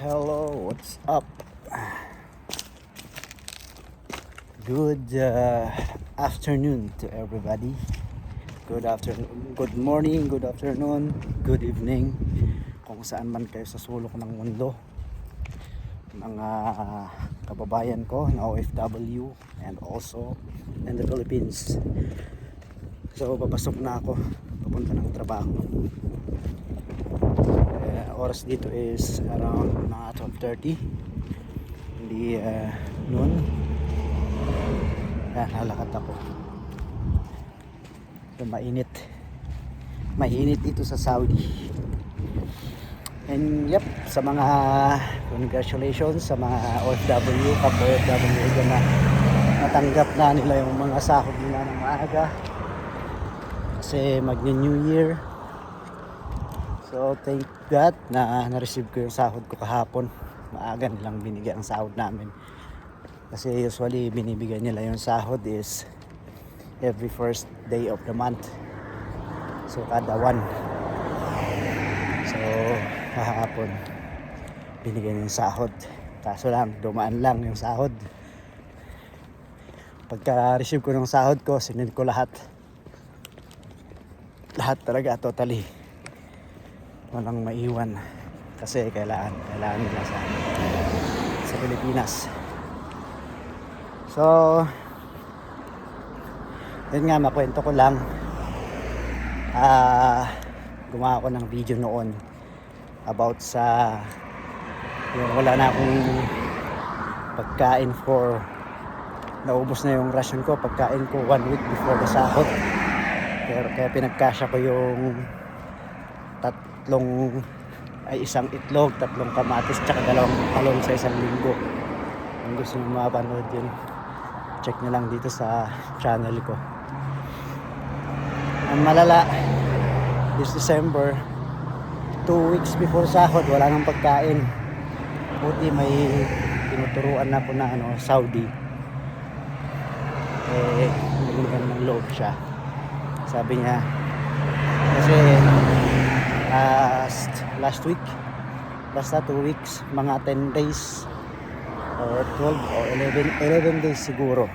Hello, what's up? Good afternoon to everybody. Good afternoon, good morning, good afternoon, good evening. Kung saan man kayo sa sulok ng mundo, mga kababayan ko na OFW and also in the Philippines. So, papasok na ako papunta ng trabaho. Oras dito is around mga 12:30. Hindi noon. Lalakad ako. So, mainit ito sa Saudi. And yep, sa mga congratulations sa mga OFW, kap-OFW dyan na natanggap na nila yung mga sahod nila ng maaga kasi mag-New Year. So thank God na na-receive ko yung sahod ko kahapon. Maaga nilang binigyan ang sahod namin. Kasi usually binibigyan nila yung sahod is every first day of the month. So kada one. So kahapon binigyan yung sahod. Kaso lang dumaan lang yung sahod. Pagka-receive ko ng sahod ko, sinend ko lahat. Lahat talaga, totally. Walang maiwan kasi kailangan nila sa Pilipinas. So yun nga, makwento ko lang, gumawa ko ng video noon about sa yung wala na akong pagkain for, naubos na yung ration ko, pagkain ko 1 week before the sahod. Kaya pinagkasya ko yung isang itlog, 3 kamatis, tsaka 2 talong sa isang linggo. Kung gusto nyo mapanood yun, check nyo lang dito sa channel ko. Ang malala, this December, 2 weeks before sahod, wala nang pagkain. Buti may tinuturuan na po na Saudi. Naging ng loob siya. Sabi niya, kasi last week, basta 2 weeks, mga 10 days or 12 or 11 days siguro,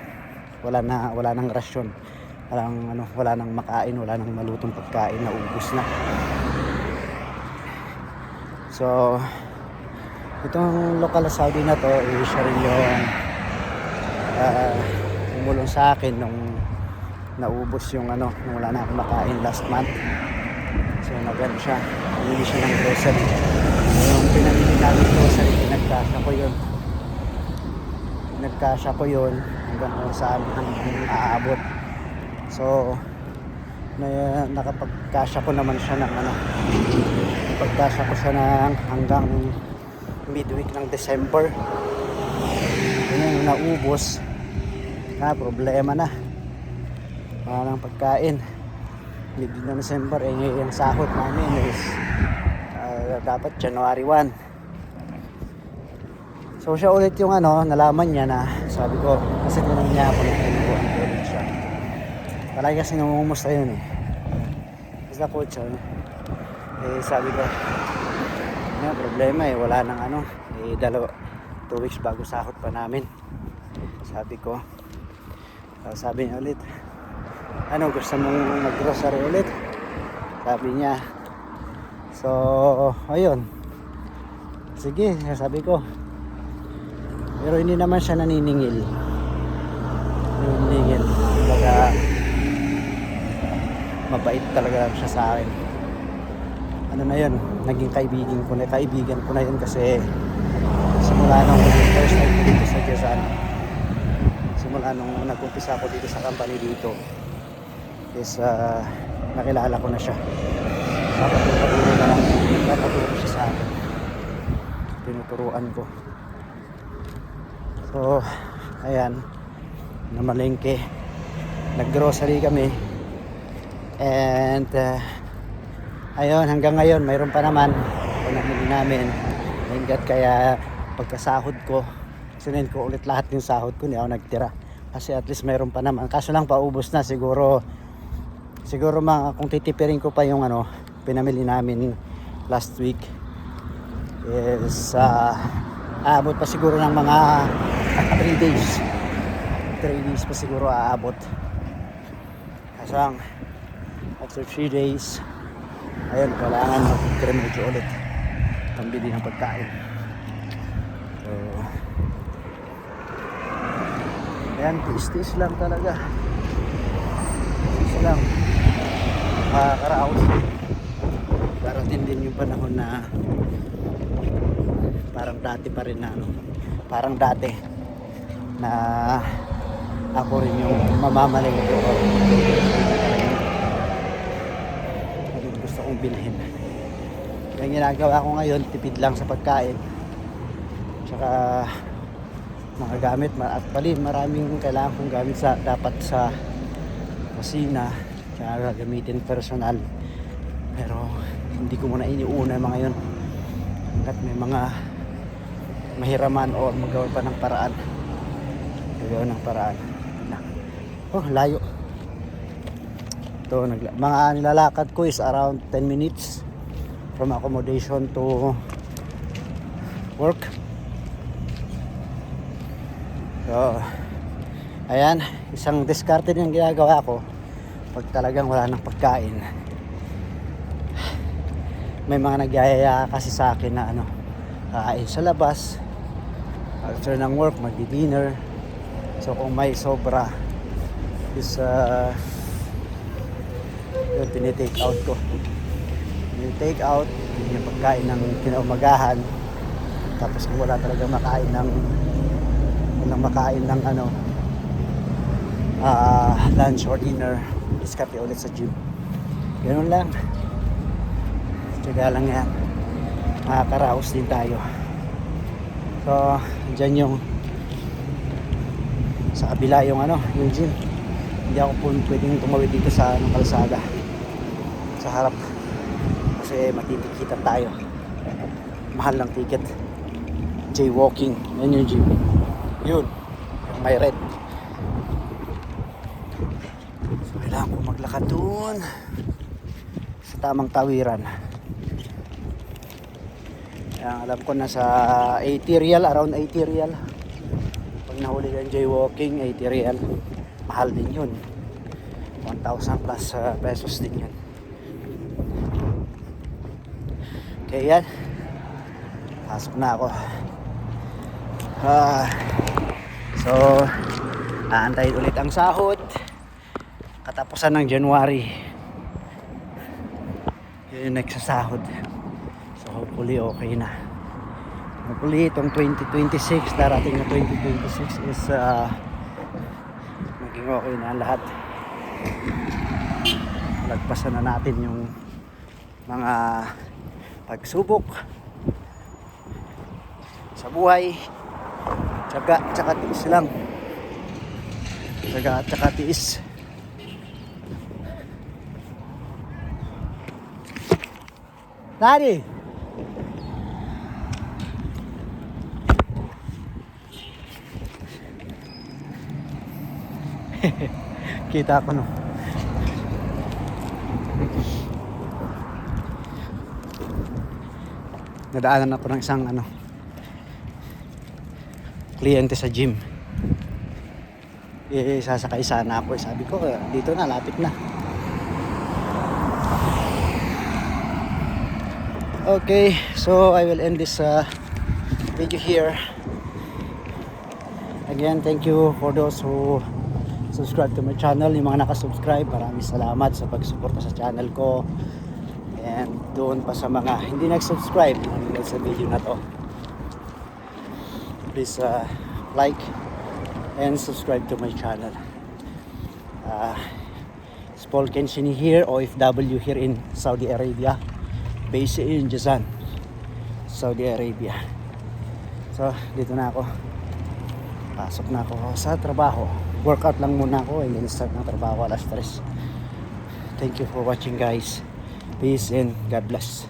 wala nang rasyon, wala nang makain, wala nang malutong pagkain, naubos na. So itong local na Saudi na to, siya rin yung umulong sa akin nung naubos yung nung wala na akong makain last month. So nagano siya, bumili siya ng grocery. Yung pinamili namin grocery, pinagkasya ko yun hanggang kung saan aabot. So nakapagkasya ko naman siya ng pagkasya ko siya ng hanggang midweek ng December. Yun yung naubos na problema na, wala nang pagkain. Midweek ng December, yung sahod namin is dapat January 1. So siya ulit yung nalaman niya na, sabi ko, kasi tinanong niya ako ng ulit siya. Palagi kasi namumusta yun basta coach siya. Sabi ko, problema wala nang 2 weeks bago sahod pa namin. Sabi ko, sabi niya ulit, gusto mong mag-grocery ulit? Sabi niya. So ayun, sige, sabi ko. Pero hindi naman siya naniningil. Kumbaga mabait talaga siya sa akin. Na yun, naging kaibigan ko na yun kasi simula nung first time ko dito sa Quezon, simula nung nag-umpisa ako dito sa company dito is nakilala ko na siya. Napaturo siya sa akin, tinuturuan ko. So ayan, namalengke, nag-grocery kami, and ayun, hanggang ngayon mayroon pa naman pinamili namin. Thank God, kaya pagkasahod ko, sinend ko ulit lahat yung sahod ko, hindi ako nagtira kasi at least mayroon pa naman. Kaso lang paubos na siguro kung titipirin ko pa yung pinamili namin last week is aabot pa siguro ng mga 3 days. 3 days pa siguro aabot. Kasang after 3 days, ayun, kailangan mag-remedyo ulit. Pambili ng pagkain. So, ayan, tiis-tiis lang talaga. Tiis lang. Makakaraos. Darating din yung panahon na parang dati pa rin na parang dati na ako rin yung mamamalengke ko. Yung gusto kong bilhin. Yung ginagawa ko ngayon, tipid lang sa pagkain. Tsaka mga gamit, at bali maraming kailangan kong gamit dapat sa kusina, tsaka gamitin personal. Pero hindi ko muna iniuna mga yun hanggat may mga mahiraman o magawa pa ng paraan. Magawa ng paraan. Oh, layo. Ito, mga nilalakad ko is around 10 minutes from accommodation to work. So, ayan, isang diskarte din ang ginagawa ko pag talagang wala ng pagkain. May mga nagyayaya kasi sa akin na kain sa labas after ng work, magdi-dinner. So kung may sobra is yun, tinitake out ko. Yung take out yung pagkain ng kinaumagahan. Tapos kung wala talaga makain ng lunch or dinner, diskarte ulit sa gym. Ganun lang. Tiyaga lang yan. Makakaraos din tayo. So, dyan yung sa kabila yung yung gym. Hindi ako pwedeng tumawid dito sa kalsada. Sa harap. Kasi matitikitan tayo. Mahal ng ticket. Jaywalking. Yan yung gym. Yun. May red. So, kailangan ko maglakad doon sa tamang tawiran. Alam ko nasa 80 real, around 80 real. Pag nahuli yung jaywalking, 80 real. Mahal din yun. 1,000 plus pesos din yun. Okay, yan. Pasok na ako. So, aantayin ulit ang sahod. Katapusan ng January. Yun yung next sa sahod. Hopefully okay na. Hopefully itong 2026, darating na 2026 is maging okay na lahat. Lagpasan na natin yung mga pagsubok sa buhay. Tsaka tiis lang. Tsaka tiis. Daddy! Kita ko no. Nadaanan ako ng isang kliyente sa gym. Sasakay sana ako. Sabi ko, dito na, lapit na. Okay, so I will end this video here. Again, thank you for those who subscribe to my channel. Yung mga nakasubscribe, maraming salamat sa pagsuporta sa channel ko. And doon pa sa mga hindi nag-subscribe sa video na to, please like and subscribe to my channel. It's Paul Kenshini here, OFW here in Saudi Arabia, based in Jazan, Saudi Arabia. So dito na ako, pasok na ako sa trabaho. Workout lang muna ako and then start ng trabaho alas 3. Thank you for watching guys. Peace and God bless.